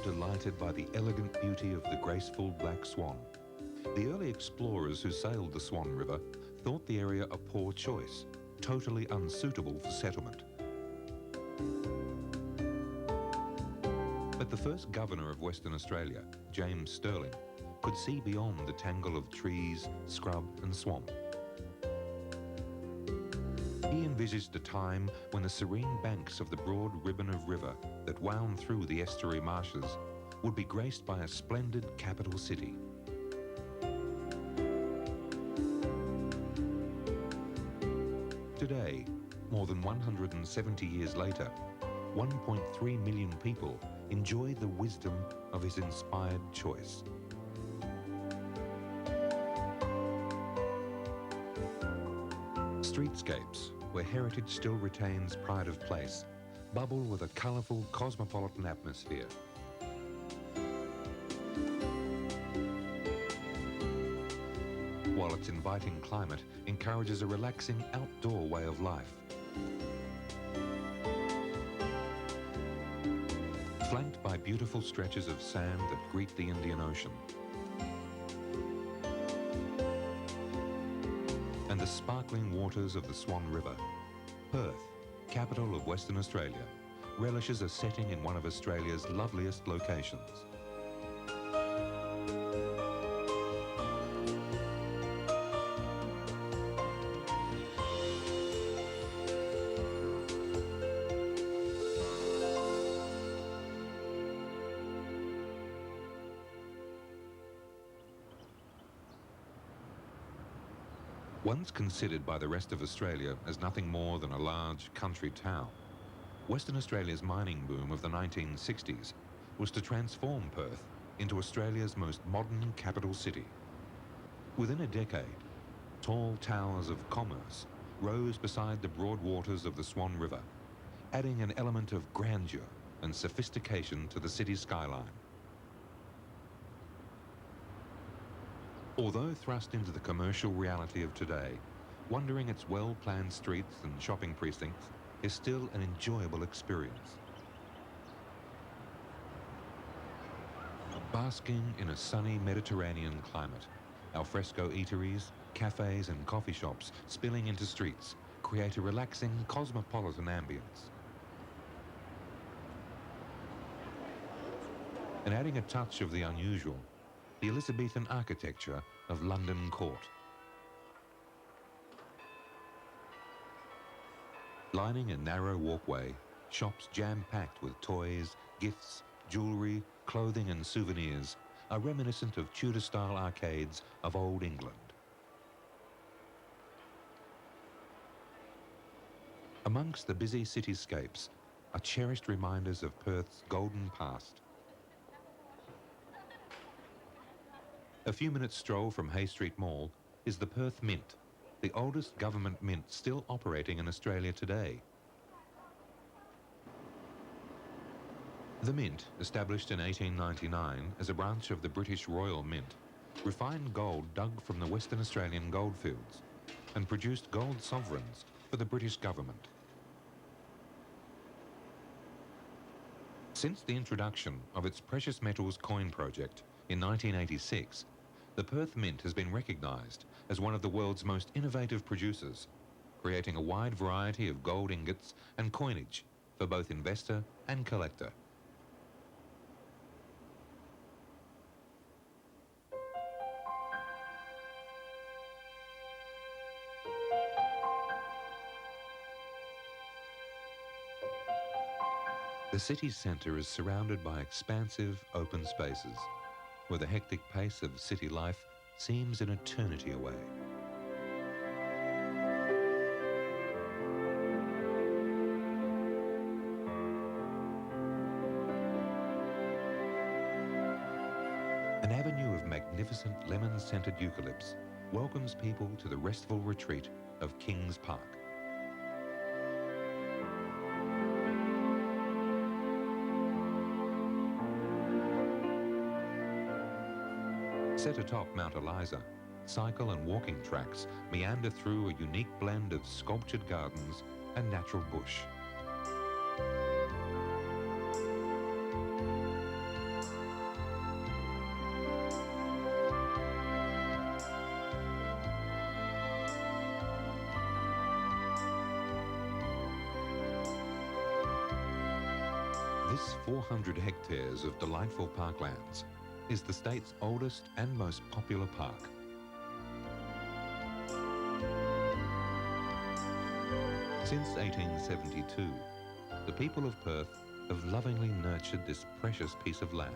delighted by the elegant beauty of the graceful black swan. The early explorers who sailed the Swan River thought the area a poor choice, totally unsuitable for settlement. But the first governor of Western Australia, James Stirling, could see beyond the tangle of trees, scrub and swamp. He envisaged a time when the serene banks of the broad ribbon of river that wound through the estuary marshes would be graced by a splendid capital city. Today, more than 170 years later, 1.3 million people enjoy the wisdom of his inspired choice. Streetscapes, where heritage still retains pride of place, bubble with a colourful cosmopolitan atmosphere. While its inviting climate encourages a relaxing outdoor way of life. Flanked by beautiful stretches of sand that greet the Indian Ocean. And the sparkling waters of the Swan River, Perth, capital of Western Australia, relishes a setting in one of Australia's loveliest locations. Once considered by the rest of Australia as nothing more than a large country town, Western Australia's mining boom of the 1960s was to transform Perth into Australia's most modern capital city. Within a decade, tall towers of commerce rose beside the broad waters of the Swan River, adding an element of grandeur and sophistication to the city's skyline. Although thrust into the commercial reality of today, wandering its well-planned streets and shopping precincts is still an enjoyable experience. Basking in a sunny Mediterranean climate, alfresco eateries, cafes and coffee shops spilling into streets create a relaxing cosmopolitan ambience. And adding a touch of the unusual, the Elizabethan architecture of London Court. Lining a narrow walkway, shops jam-packed with toys, gifts, jewellery, clothing and souvenirs are reminiscent of Tudor-style arcades of old England. Amongst the busy cityscapes are cherished reminders of Perth's golden past. A few minutes' stroll from Hay Street Mall is the Perth Mint, the oldest government mint still operating in Australia today. The Mint, established in 1899 as a branch of the British Royal Mint, refined gold dug from the Western Australian goldfields and produced gold sovereigns for the British government. Since the introduction of its precious metals coin project in 1986, the Perth Mint has been recognised as one of the world's most innovative producers, creating a wide variety of gold ingots and coinage for both investor and collector. The city's centre is surrounded by expansive open spaces, where the hectic pace of city life seems an eternity away. An avenue of magnificent lemon-scented eucalypts welcomes people to the restful retreat of Kings Park. Set atop Mount Eliza, cycle and walking tracks meander through a unique blend of sculptured gardens and natural bush. This 400 hectares of delightful parklands is the state's oldest and most popular park. Since 1872, the people of Perth have lovingly nurtured this precious piece of land.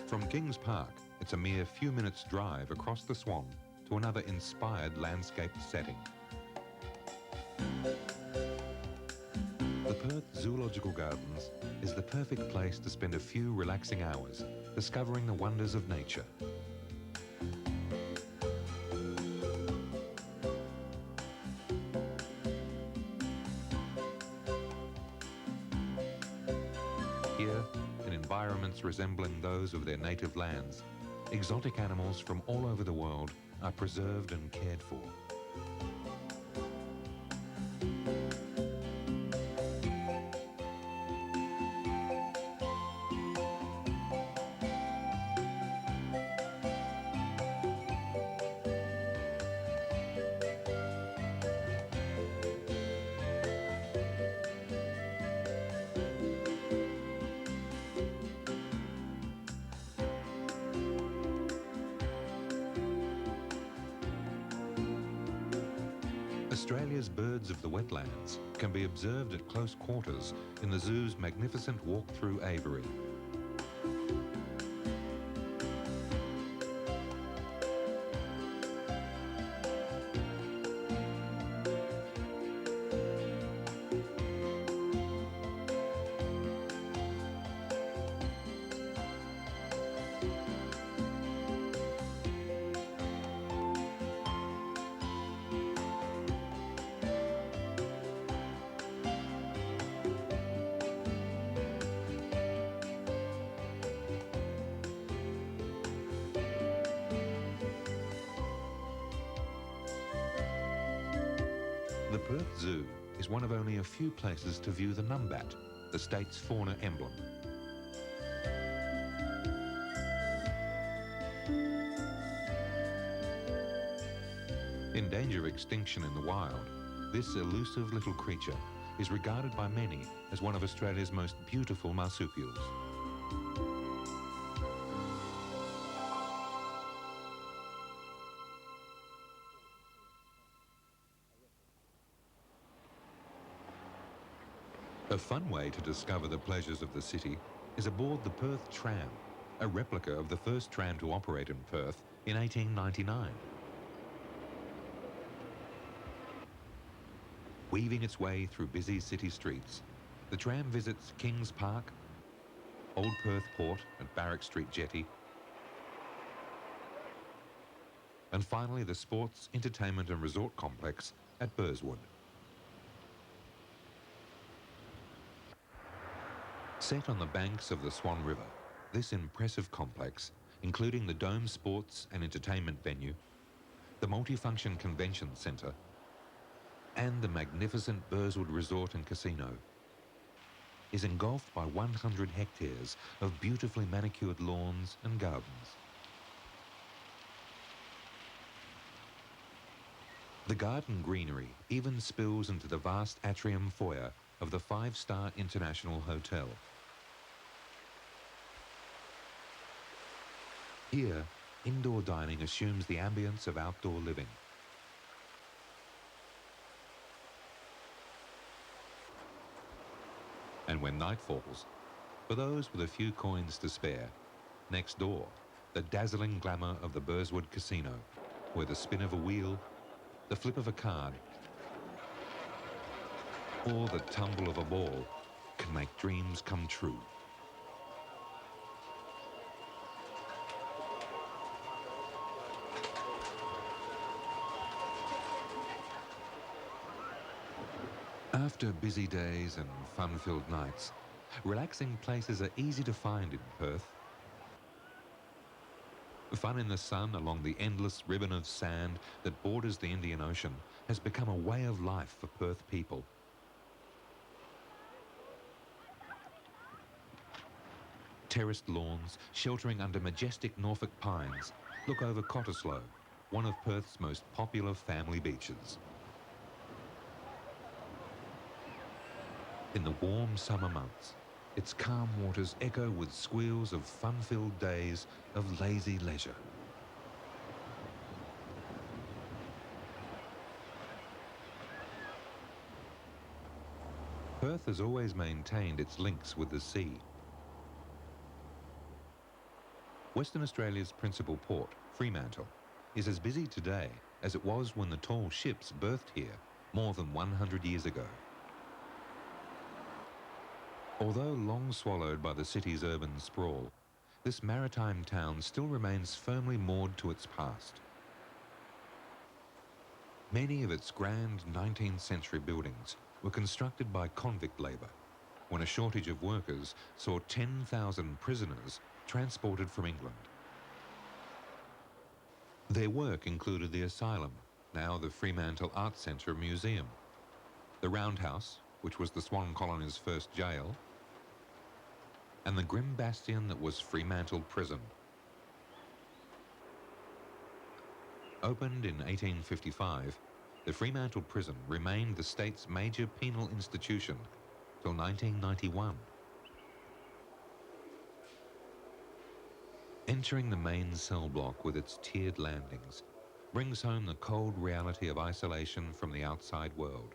From Kings Park, it's a mere few minutes' drive across the Swan to another inspired landscape setting. The Perth Zoological Gardens is the perfect place to spend a few relaxing hours discovering the wonders of nature. Here, in environments resembling those of their native lands, exotic animals from all over the world are preserved and cared for. Australia's birds of the wetlands can be observed at close quarters in the zoo's magnificent walk-through aviary. The Perth Zoo is one of only a few places to view the numbat, the state's fauna emblem. In danger of extinction in the wild, this elusive little creature is regarded by many as one of Australia's most beautiful marsupials. A fun way to discover the pleasures of the city is aboard the Perth Tram, a replica of the first tram to operate in Perth in 1899. Weaving its way through busy city streets, the tram visits Kings Park, Old Perth Port at Barrack Street Jetty, and finally the Sports, Entertainment and Resort Complex at Burswood. Set on the banks of the Swan River, this impressive complex, including the Dome Sports and Entertainment venue, the multifunction convention centre, and the magnificent Burswood Resort and Casino, is engulfed by 100 hectares of beautifully manicured lawns and gardens. The garden greenery even spills into the vast atrium foyer of the 5-star International Hotel. Here, indoor dining assumes the ambience of outdoor living. And when night falls, for those with a few coins to spare, next door, the dazzling glamour of the Burswood Casino, where the spin of a wheel, the flip of a card, or the tumble of a ball can make dreams come true. After busy days and fun-filled nights, relaxing places are easy to find in Perth. Fun in the sun along the endless ribbon of sand that borders the Indian Ocean has become a way of life for Perth people. Terraced lawns, sheltering under majestic Norfolk pines, look over Cottesloe, one of Perth's most popular family beaches. In the warm summer months, its calm waters echo with squeals of fun-filled days of lazy leisure. Perth has always maintained its links with the sea. Western Australia's principal port, Fremantle, is as busy today as it was when the tall ships berthed here more than 100 years ago. Although long swallowed by the city's urban sprawl, this maritime town still remains firmly moored to its past. Many of its grand 19th century buildings were constructed by convict labour, when a shortage of workers saw 10,000 prisoners transported from England. Their work included the asylum, now the Fremantle Arts Centre Museum, the Roundhouse, which was the Swan Colony's first jail, and the grim bastion that was Fremantle Prison. Opened in 1855, the Fremantle Prison remained the state's major penal institution till 1991. Entering the main cell block with its tiered landings brings home the cold reality of isolation from the outside world.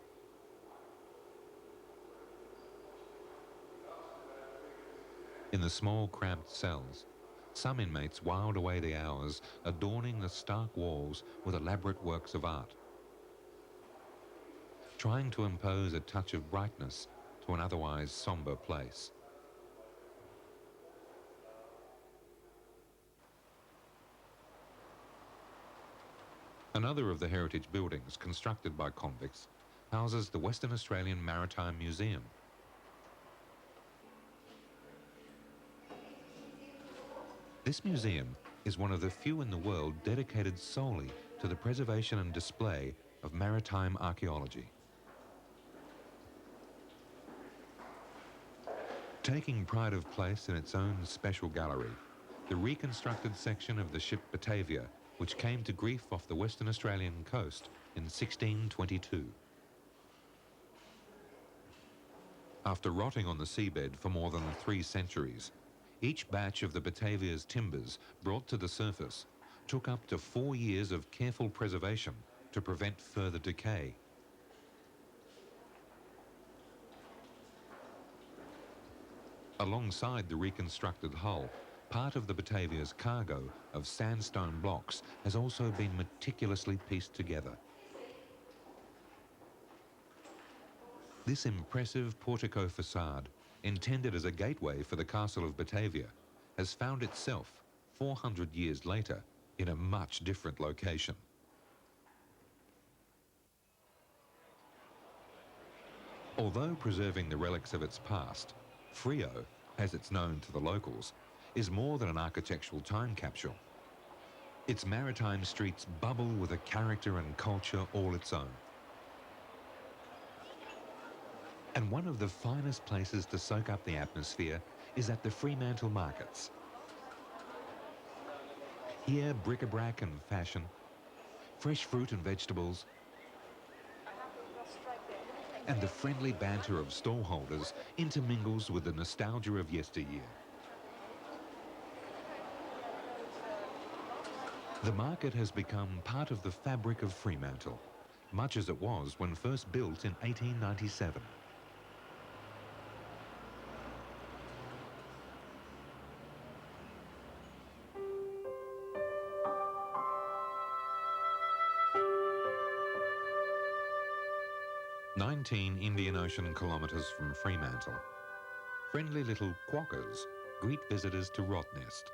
In the small, cramped cells, some inmates whiled away the hours, adorning the stark walls with elaborate works of art, trying to impose a touch of brightness to an otherwise sombre place. Another of the heritage buildings constructed by convicts houses the Western Australian Maritime Museum. This museum is one of the few in the world dedicated solely to the preservation and display of maritime archaeology. Taking pride of place in its own special gallery, the reconstructed section of the ship Batavia, which came to grief off the Western Australian coast in 1622. After rotting on the seabed for more than 3 centuries, each batch of the Batavia's timbers brought to the surface took up to 4 years of careful preservation to prevent further decay. Alongside the reconstructed hull, part of the Batavia's cargo of sandstone blocks has also been meticulously pieced together. This impressive portico facade, intended as a gateway for the castle of Batavia, has found itself, 400 years later, in a much different location. Although preserving the relics of its past, Freo, as it's known to the locals, is more than an architectural time capsule. Its maritime streets bubble with a character and culture all its own. And one of the finest places to soak up the atmosphere is at the Fremantle markets. Here, bric-a-brac and fashion, fresh fruit and vegetables, and the friendly banter of stallholders intermingles with the nostalgia of yesteryear. The market has become part of the fabric of Fremantle, much as it was when first built in 1897. "19 Indian Ocean kilometres from Fremantle, friendly little quokkas greet visitors to Rottnest,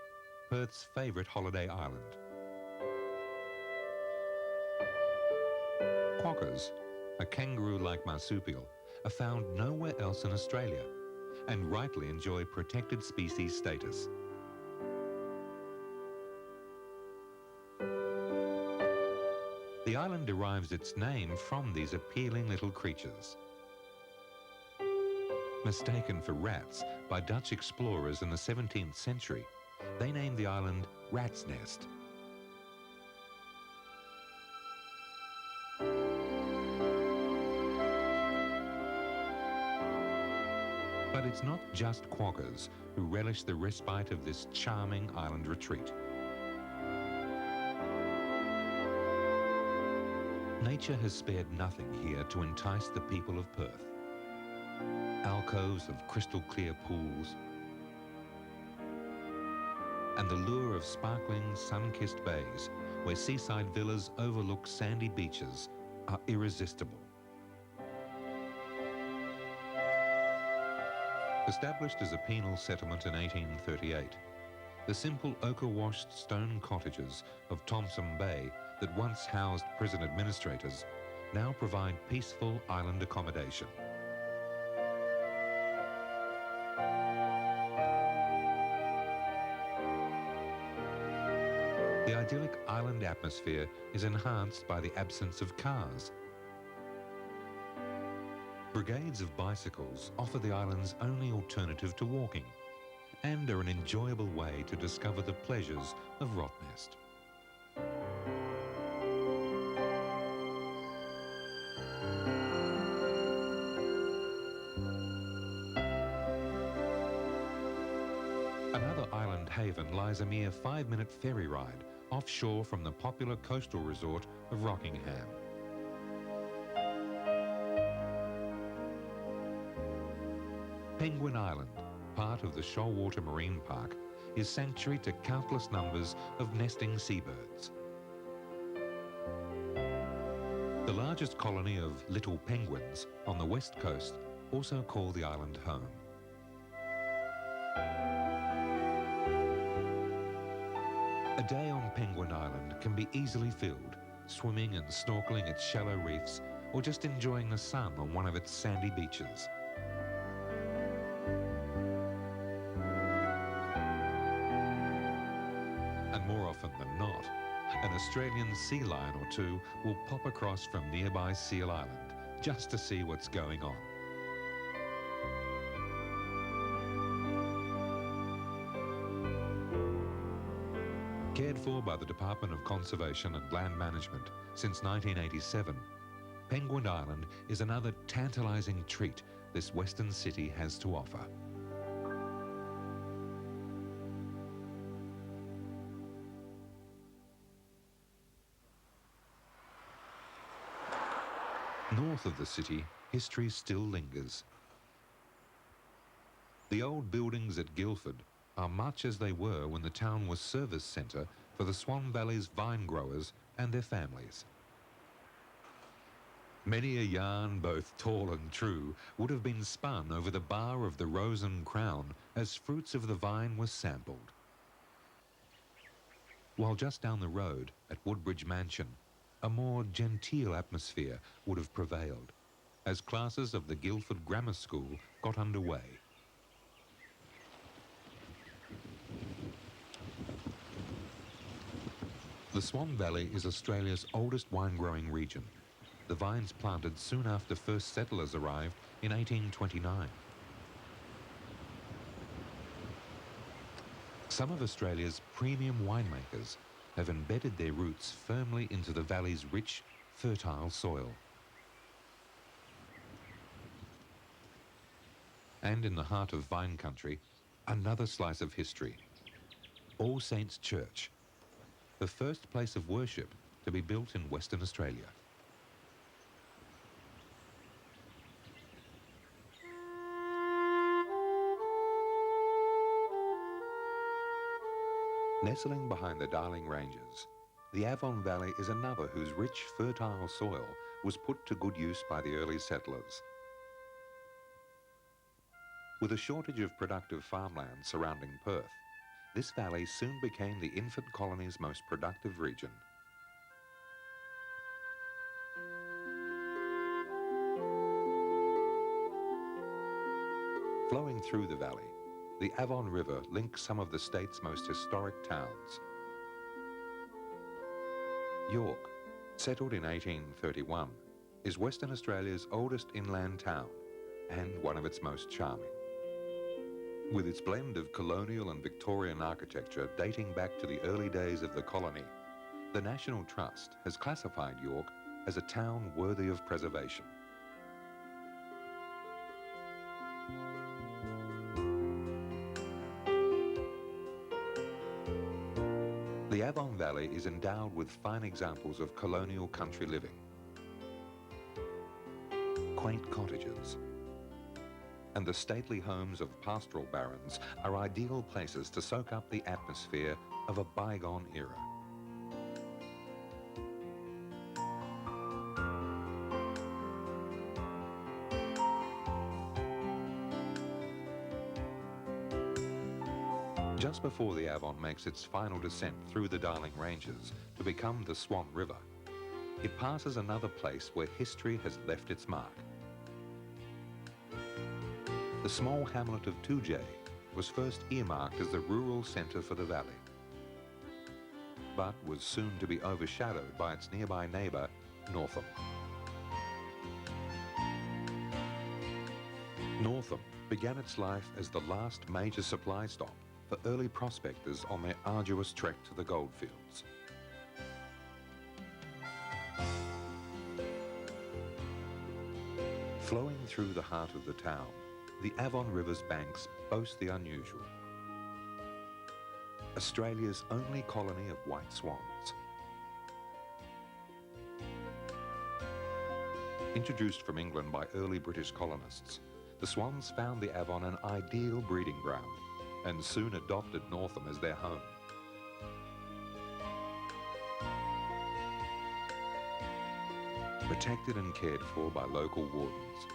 Perth's favourite holiday island. Quokkas, a kangaroo-like marsupial, are found nowhere else in Australia and rightly enjoy protected species status. The island derives its name from these appealing little creatures. Mistaken for rats by Dutch explorers in the 17th century, they named the island Rat's Nest. But it's not just quackers who relish the respite of this charming island retreat. Nature has spared nothing here to entice the people of Perth. Alcoves of crystal clear pools and the lure of sparkling sun-kissed bays where seaside villas overlook sandy beaches are irresistible. Established as a penal settlement in 1838, the simple ochre-washed stone cottages of Thompson Bay that once housed prison administrators now provide peaceful island accommodation. The idyllic island atmosphere is enhanced by the absence of cars. Brigades of bicycles offer the island's only alternative to walking and are an enjoyable way to discover the pleasures of Rottnest. Another island haven lies a mere 5-minute ferry ride offshore from the popular coastal resort of Rockingham. Penguin Island, part of the Shoalwater Marine Park, is sanctuary to countless numbers of nesting seabirds. The largest colony of little penguins on the west coast also call the island home. A day on Penguin Island can be easily filled, swimming and snorkeling its shallow reefs or just enjoying the sun on one of its sandy beaches. And more often than not, an Australian sea lion or two will pop across from nearby Seal Island just to see what's going on. Cared for by the Department of Conservation and Land Management since 1987, Penguin Island is another tantalising treat this western city has to offer. North of the city, history still lingers. The old buildings at Guildford are much as they were when the town was service centre for the Swan Valley's vine growers and their families. Many a yarn, both tall and true, would have been spun over the bar of the Rose and Crown as fruits of the vine were sampled. While just down the road, at Woodbridge Mansion, a more genteel atmosphere would have prevailed as classes of the Guildford Grammar School got underway. The Swan Valley is Australia's oldest wine-growing region. The vines planted soon after first settlers arrived in 1829. Some of Australia's premium winemakers have embedded their roots firmly into the valley's rich, fertile soil. And in the heart of vine country, another slice of history. All Saints Church, the first place of worship to be built in Western Australia. Nestling behind the Darling Ranges, the Avon Valley is another whose rich, fertile soil was put to good use by the early settlers. With a shortage of productive farmland surrounding Perth, this valley soon became the infant colony's most productive region. Flowing through the valley, the Avon River links some of the state's most historic towns. York, settled in 1831, is Western Australia's oldest inland town and one of its most charming. With its blend of colonial and Victorian architecture dating back to the early days of the colony, the National Trust has classified York as a town worthy of preservation. The Avon Valley is endowed with fine examples of colonial country living. Quaint cottages and the stately homes of pastoral barons are ideal places to soak up the atmosphere of a bygone era. Just before the Avon makes its final descent through the Darling Ranges to become the Swan River, it passes another place where history has left its mark. The small hamlet of Toojay was first earmarked as the rural centre for the valley, but was soon to be overshadowed by its nearby neighbour, Northam. Northam began its life as the last major supply stop for early prospectors on their arduous trek to the goldfields. Flowing through the heart of the town, the Avon River's banks boast the unusual. Australia's only colony of white swans. Introduced from England by early British colonists, the swans found the Avon an ideal breeding ground and soon adopted Northam as their home. Protected and cared for by local wardens,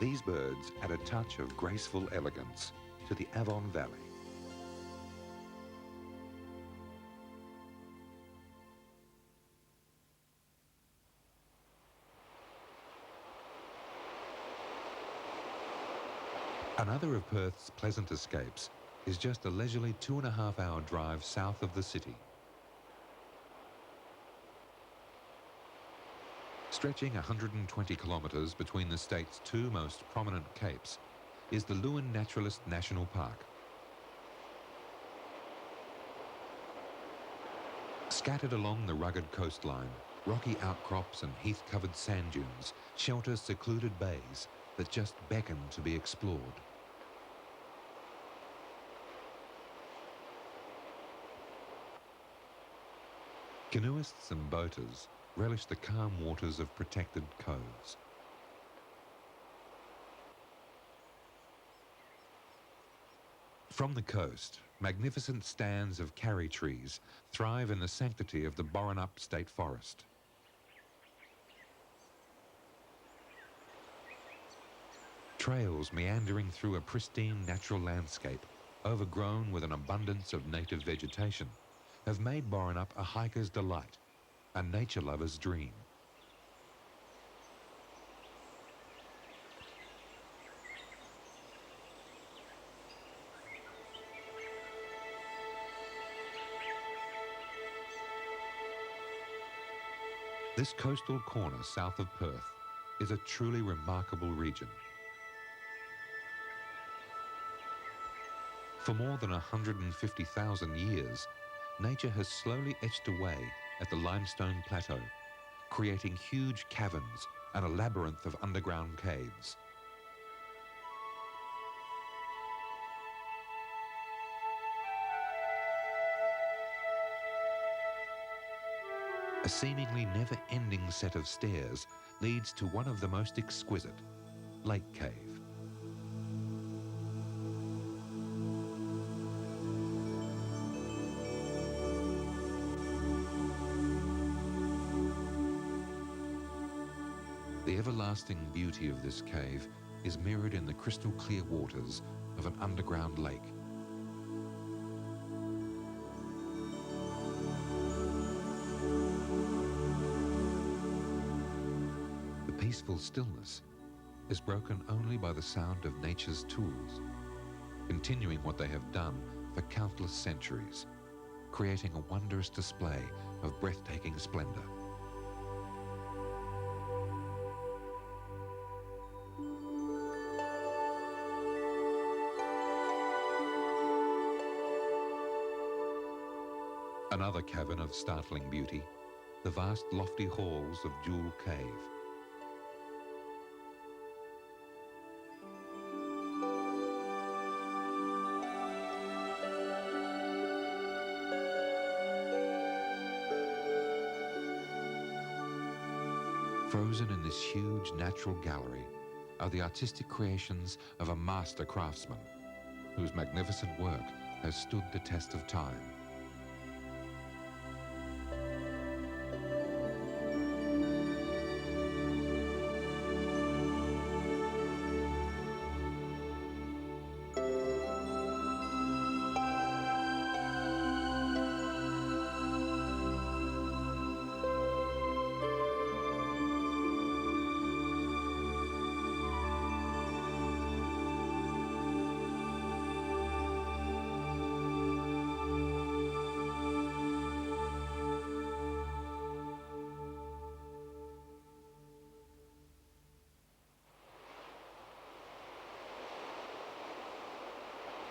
these birds add a touch of graceful elegance to the Avon Valley. Another of Perth's pleasant escapes is just a leisurely 2.5-hour drive south of the city. Stretching 120 kilometres between the state's two most prominent capes is the Lewin Naturalist National Park. Scattered along the rugged coastline, rocky outcrops and heath-covered sand dunes shelter secluded bays that just beckon to be explored. Canoeists and boaters relish the calm waters of protected coves. From the coast, magnificent stands of karri trees thrive in the sanctity of the Borenup State Forest. Trails meandering through a pristine natural landscape, overgrown with an abundance of native vegetation, have made Borenup a hiker's delight, a nature lover's dream. This coastal corner south of Perth is a truly remarkable region. For more than 150,000 years, nature has slowly etched away at the limestone plateau, creating huge caverns and a labyrinth of underground caves. A seemingly never-ending set of stairs leads to one of the most exquisite, Lake Cave. The everlasting beauty of this cave is mirrored in the crystal clear waters of an underground lake. The peaceful stillness is broken only by the sound of nature's tools, continuing what they have done for countless centuries, creating a wondrous display of breathtaking splendor. Another cavern of startling beauty, the vast lofty halls of Jewel Cave. Frozen in this huge natural gallery are the artistic creations of a master craftsman whose magnificent work has stood the test of time.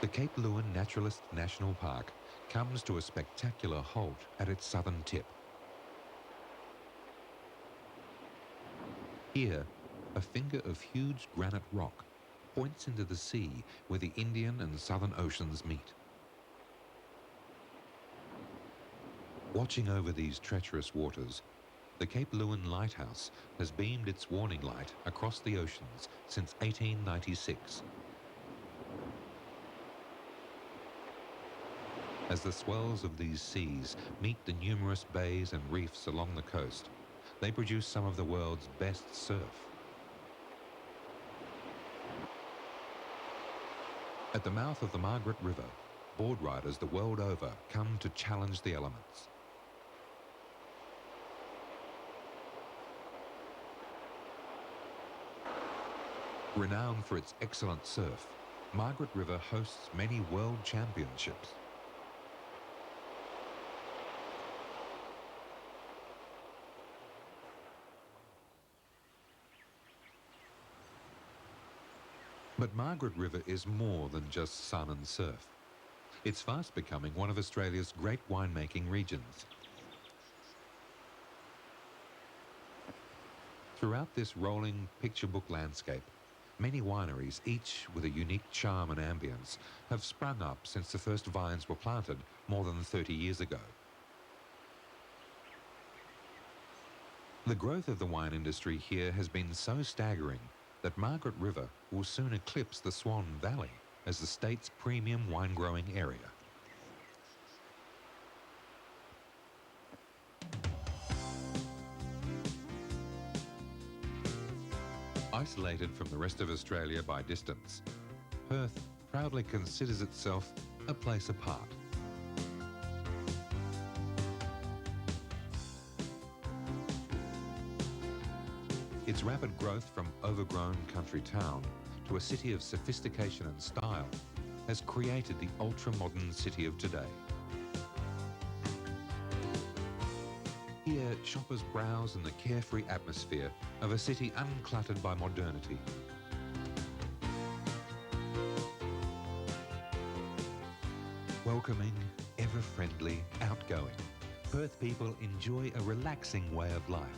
The Cape Leeuwin Naturalist National Park comes to a spectacular halt at its southern tip. Here, a finger of huge granite rock points into the sea where the Indian and Southern Oceans meet. Watching over these treacherous waters, the Cape Leeuwin Lighthouse has beamed its warning light across the oceans since 1896. As the swells of these seas meet the numerous bays and reefs along the coast, they produce some of the world's best surf. At the mouth of the Margaret River, board riders the world over come to challenge the elements. Renowned for its excellent surf, Margaret River hosts many world championships. But Margaret River is more than just sun and surf. It's fast becoming one of Australia's great winemaking regions. Throughout this rolling picture book landscape, many wineries, each with a unique charm and ambience, have sprung up since the first vines were planted more than 30 years ago. The growth of the wine industry here has been so staggering that Margaret River will soon eclipse the Swan Valley as the state's premium wine-growing area. Isolated from the rest of Australia by distance, Perth proudly considers itself a place apart. Its rapid growth from overgrown country town to a city of sophistication and style has created the ultra-modern city of today. Here, shoppers browse in the carefree atmosphere of a city uncluttered by modernity. Welcoming, ever-friendly, outgoing, Perth people enjoy a relaxing way of life.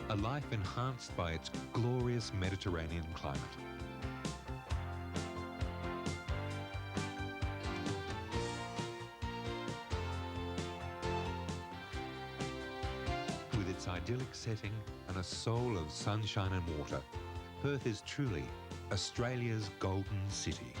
A life enhanced by its glorious Mediterranean climate. With its idyllic setting and a soul of sunshine and water, Perth is truly Australia's golden city.